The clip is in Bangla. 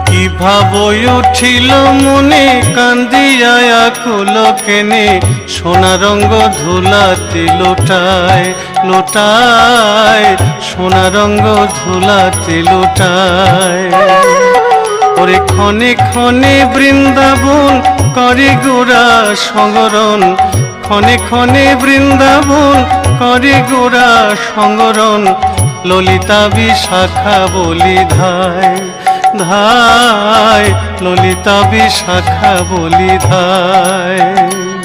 কি ভাবই উঠিল মনে কান্দিয়া আকুল কেনে সোনা রঙ্গ ধুলাতে লোটায় লোটায় সোনা রঙ্গ ধুলাতে লোটায়। ওরে ক্ষণে ক্ষণে বৃন্দাবন করে গোরা সংগরণ, ক্ষণে ক্ষণে বৃন্দাবন করে গোরা সংগরণ। ললিতা বিশাখা বলি ধায় ধায়, ললিতা বিশাখা বলি ধায়।